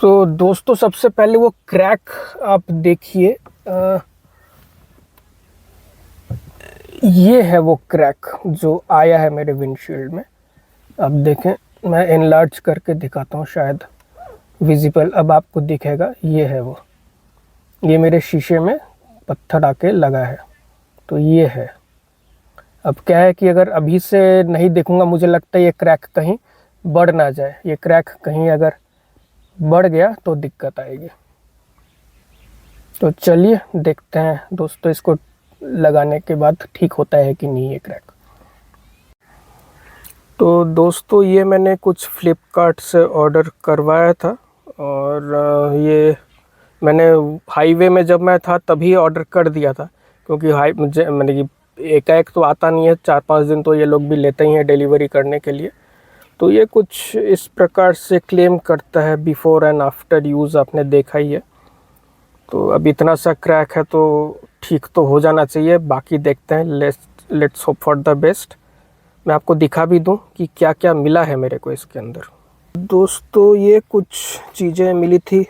तो दोस्तों सबसे पहले वो क्रैक आप देखिए। ये है वो क्रैक जो आया है मेरे विंडशील्ड में। अब देखें, मैं एनलार्ज करके दिखाता हूँ, शायद विजिबल अब आपको दिखेगा। ये है वो, ये मेरे शीशे में पत्थर आके लगा है। तो ये है। अब क्या है कि अगर अभी से नहीं देखूंगा, मुझे लगता है ये क्रैक कहीं बढ़ ना जाए। ये क्रैक कहीं अगर बढ़ गया तो दिक्कत आएगी। तो चलिए देखते हैं दोस्तों, इसको लगाने के बाद ठीक होता है कि नहीं ये क्रैक। तो दोस्तों ये मैंने कुछ फ्लिपकार्ट से ऑर्डर करवाया था, और ये मैंने हाईवे में जब मैं था तभी ऑर्डर कर दिया था, क्योंकि मैंने कि एकाएक तो आता नहीं है, 4-5 दिन तो ये लोग भी लेते ही हैं डिलीवरी करने के लिए। तो ये कुछ इस प्रकार से क्लेम करता है, बिफोर एंड आफ्टर यूज़ आपने देखा ही है। तो अब इतना सा क्रैक है तो ठीक तो हो जाना चाहिए। बाकी देखते हैं, let's hope for the best. मैं आपको दिखा भी दूं कि क्या क्या मिला है मेरे को इसके अंदर। दोस्तों ये कुछ चीज़ें मिली थी।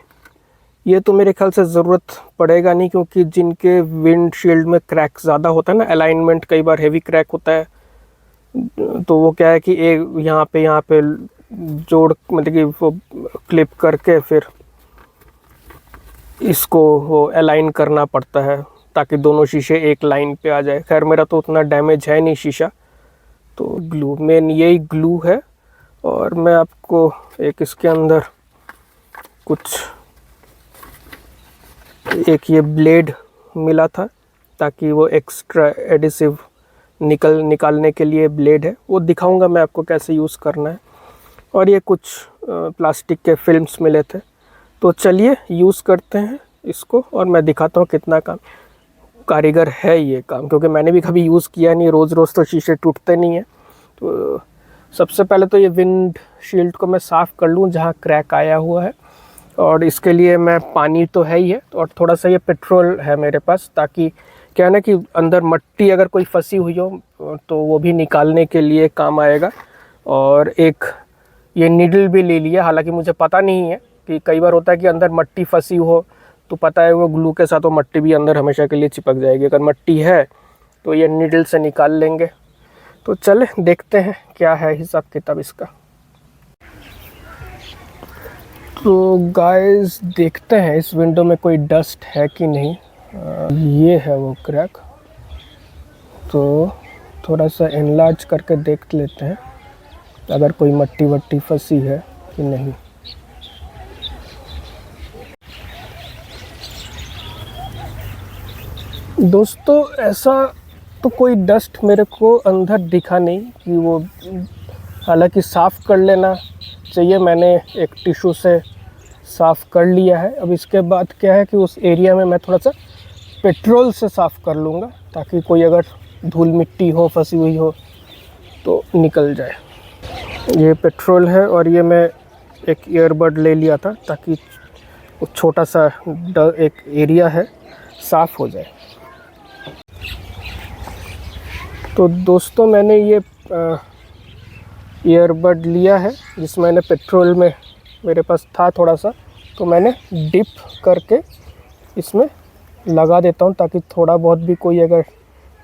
ये तो मेरे ख्याल से ज़रूरत पड़ेगा नहीं, क्योंकि जिनके विंडशील्ड में क्रैक ज़्यादा होता है ना, अलाइनमेंट कई बार हेवी क्रैक होता है, तो वो क्या है कि एक यहाँ पे जोड़, मतलब कि वो क्लिप करके फिर इसको वो अलाइन करना पड़ता है ताकि दोनों शीशे एक लाइन पे आ जाए। खैर मेरा तो उतना डैमेज है नहीं शीशा। तो ग्लू, मेन यही ग्लू है। और मैं आपको एक इसके अंदर कुछ एक ये ब्लेड मिला था, ताकि वो एक्स्ट्रा एडिसिव निकालने के लिए ब्लेड है, वो दिखाऊंगा मैं आपको कैसे यूज़ करना है। और ये कुछ प्लास्टिक के फिल्म्स मिले थे। तो चलिए यूज़ करते हैं इसको, और मैं दिखाता हूँ कितना काम कारीगर है ये काम, क्योंकि मैंने भी कभी यूज़ किया नहीं। रोज़ रोज़ तो शीशे टूटते नहीं हैं। तो सबसे पहले तो ये विंड शील्ड को मैं साफ़ कर लूँ जहाँ क्रैक आया हुआ है, और इसके लिए मैं पानी तो है ही है, और थोड़ा सा ये पेट्रोल है मेरे पास, ताकि क्या है ना कि अंदर मट्टी अगर कोई फंसी हुई हो तो वो भी निकालने के लिए काम आएगा। और एक ये नीडल भी ले लिया, हालांकि मुझे पता नहीं है कि कई बार होता है कि अंदर मट्टी फंसी हो, तो पता है वो ग्लू के साथ वो मट्टी भी अंदर हमेशा के लिए चिपक जाएगी। अगर मट्टी है तो ये नीडल से निकाल लेंगे। तो चले देखते हैं क्या है हिसाब किताब इसका। तो गाइस देखते हैं इस विंडो में कोई डस्ट है कि नहीं। ये है वो क्रैक। तो थोड़ा सा एनलार्ज करके देख लेते हैं अगर कोई मट्टी वट्टी फंसी है कि नहीं। दोस्तों ऐसा तो कोई डस्ट मेरे को अंदर दिखा नहीं कि वो, हालांकि साफ़ कर लेना चाहिए। मैंने एक टिश्यू से साफ़ कर लिया है। अब इसके बाद क्या है कि उस एरिया में मैं थोड़ा सा पेट्रोल से साफ़ कर लूँगा, ताकि कोई अगर धूल मिट्टी हो फंसी हुई हो तो निकल जाए। ये पेट्रोल है, और ये मैं एक ईयरबड ले लिया था ताकि वो छोटा सा एक एरिया है साफ़ हो जाए। तो दोस्तों मैंने ये ईयरबड लिया है, जिसमें मैंने पेट्रोल में मेरे पास था थोड़ा सा, तो मैंने डिप करके इसमें लगा देता हूँ, ताकि थोड़ा बहुत भी कोई अगर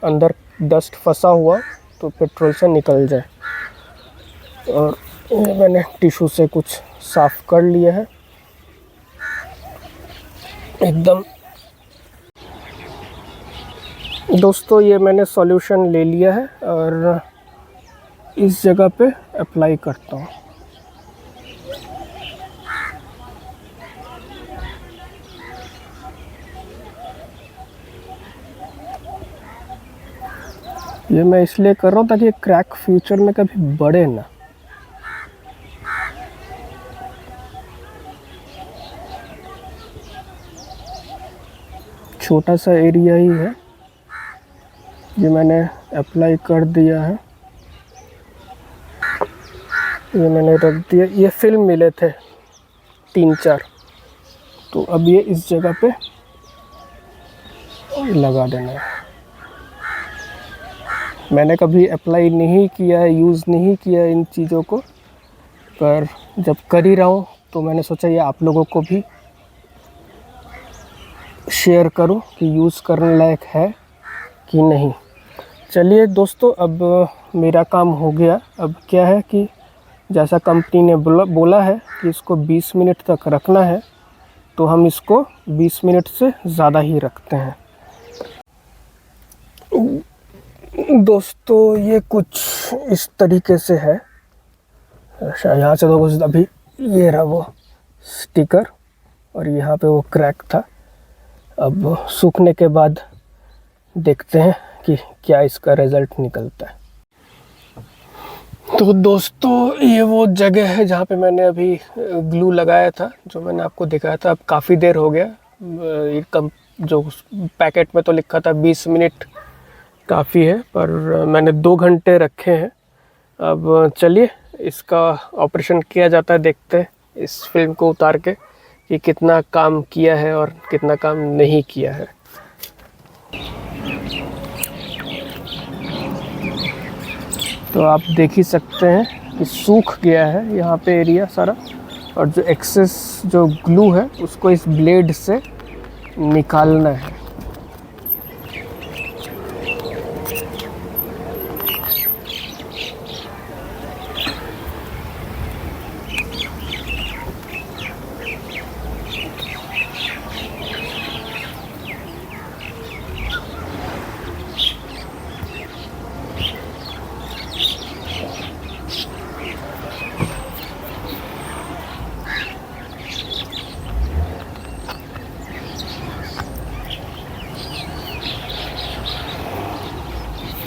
अंदर डस्ट फंसा हुआ तो पेट्रोल से निकल जाए। और ये मैंने टिश्यू से कुछ साफ़ कर लिया है एकदम। दोस्तों ये मैंने सॉल्यूशन ले लिया है, और इस जगह पे अप्लाई करता हूँ। ये मैं इसलिए कर रहा हूँ ताकि क्रैक फ्यूचर में कभी बढ़े ना। छोटा सा एरिया ही है, ये मैंने अप्लाई कर दिया है। ये मैंने रख दिया। ये फिल्म मिले थे 3-4, तो अब ये इस जगह पे लगा देना है। मैंने कभी अप्लाई नहीं किया है, यूज़ नहीं किया इन चीज़ों को, पर जब कर ही रहा हूँ तो मैंने सोचा ये आप लोगों को भी शेयर करूं कि यूज़ करने लायक है कि नहीं। चलिए दोस्तों, अब मेरा काम हो गया। अब क्या है कि जैसा कंपनी ने बोला है कि इसको 20 मिनट तक रखना है, तो हम इसको 20 मिनट से ज़्यादा ही रखते हैं। दोस्तों ये कुछ इस तरीके से है। यहाँ से तो कुछ अभी ये रहा वो स्टिकर, और यहाँ पे वो क्रैक था। अब सूखने के बाद देखते हैं कि क्या इसका रिज़ल्ट निकलता है। तो दोस्तों ये वो जगह है जहाँ पे मैंने अभी ग्लू लगाया था, जो मैंने आपको दिखाया था। अब काफ़ी देर हो गया। ये जो पैकेट में तो लिखा था 20 मिनट काफ़ी है, पर मैंने 2 घंटे रखे हैं। अब चलिए इसका ऑपरेशन किया जाता है, देखते हैं इस फिल्म को उतार के कि कितना काम किया है और कितना काम नहीं किया है। तो आप देख ही सकते हैं कि सूख गया है यहाँ पे एरिया सारा, और जो एक्सेस जो ग्लू है उसको इस ब्लेड से निकालना है।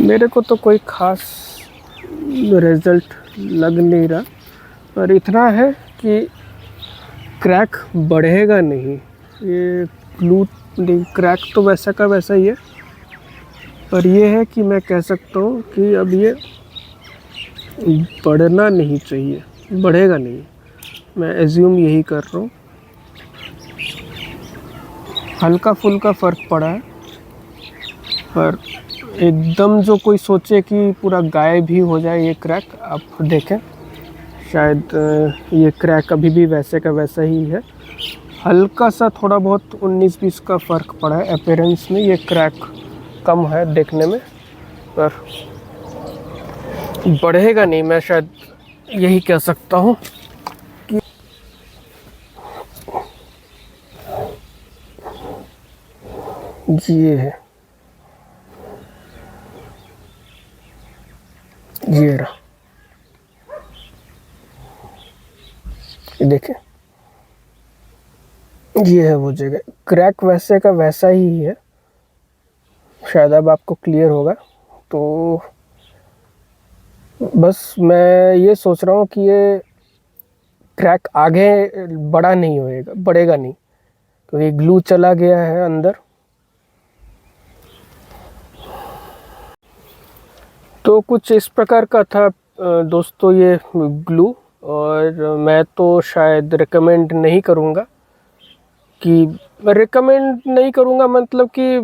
मेरे को तो कोई ख़ास रिज़ल्ट लग नहीं रहा, पर इतना है कि क्रैक बढ़ेगा नहीं। ये ग्लू क्रैक तो वैसा का वैसा ही है, पर ये है कि मैं कह सकता हूँ कि अब ये बढ़ना नहीं चाहिए, बढ़ेगा नहीं। मैं एज्यूम यही कर रहा हूँ। हल्का फुल्का फ़र्क पड़ा है, पर एकदम जो कोई सोचे कि पूरा गायब ही हो जाए ये क्रैक, आप देखें शायद ये क्रैक अभी भी वैसे का वैसा ही है। हल्का सा थोड़ा बहुत 19-20 का फ़र्क पड़ा है अपीयरेंस में। ये क्रैक कम है देखने में, पर बढ़ेगा नहीं। मैं शायद यही कह सकता हूँ कि ये है, ये रहा, देखें ये है वो जगह। क्रैक वैसे का वैसा ही है, शायद अब आपको क्लियर होगा। तो बस मैं ये सोच रहा हूँ कि ये क्रैक आगे बड़ा नहीं होएगा, बढ़ेगा नहीं, क्योंकि ग्लू चला गया है अंदर। तो कुछ इस प्रकार का था दोस्तों ये ग्लू, और मैं तो शायद रिकमेंड नहीं करूँगा मतलब कि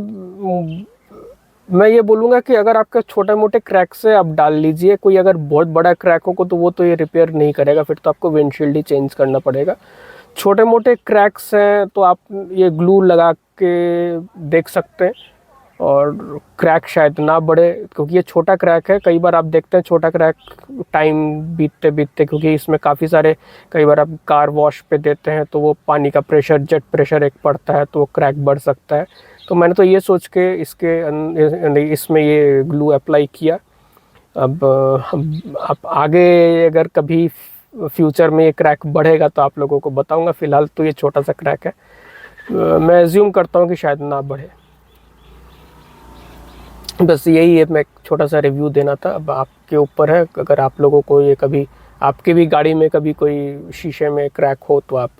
मैं ये बोलूँगा कि अगर आपका छोटे मोटे क्रैक से आप डाल लीजिए। कोई अगर बहुत बड़ा क्रैक हो तो वो तो ये रिपेयर नहीं करेगा, फिर तो आपको विंडशील्ड ही चेंज करना पड़ेगा। छोटे मोटे क्रैक्स हैं तो आप ये ग्लू लगा के देख सकते हैं, और क्रैक शायद ना बढ़े, क्योंकि ये छोटा क्रैक है। कई बार आप देखते हैं छोटा क्रैक टाइम बीतते बीतते, क्योंकि इसमें काफ़ी सारे, कई बार आप कार वॉश पे देते हैं तो वो पानी का प्रेशर, जेट प्रेशर एक पड़ता है, तो वो क्रैक बढ़ सकता है। तो मैंने तो ये सोच के इसमें ये ग्लू अप्लाई किया। अब आप आगे अगर कभी फ्यूचर में ये क्रैक बढ़ेगा तो आप लोगों को बताऊंगा। फ़िलहाल तो ये छोटा सा क्रैक है, मैं एज्यूम करता हूँ कि शायद ना बढ़े। बस यही है, मैं एक छोटा सा रिव्यू देना था। अब आपके ऊपर है, अगर आप लोगों को ये कभी आपके भी गाड़ी में कभी कोई शीशे में क्रैक हो तो आप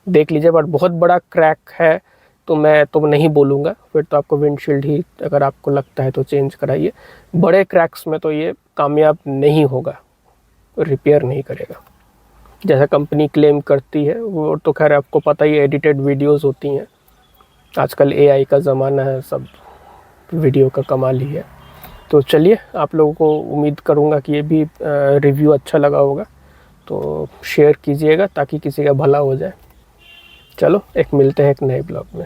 देख लीजिए। बट बहुत बड़ा क्रैक है तो मैं तो नहीं बोलूँगा, फिर तो आपको विंडशील्ड ही अगर आपको लगता है तो चेंज कराइए। बड़े क्रैक्स में तो ये कामयाब नहीं होगा, रिपेयर नहीं करेगा जैसा कंपनी क्लेम करती है। वो तो खैर आपको पता ही, एडिटेड वीडियोस होती हैं। आजकल एआई का ज़माना है, सब वीडियो का कमाल ही है। तो चलिए, आप लोगों को उम्मीद करूँगा कि ये भी रिव्यू अच्छा लगा होगा। तो शेयर कीजिएगा ताकि किसी का भला हो जाए। चलो एक मिलते हैं एक नए ब्लॉग में।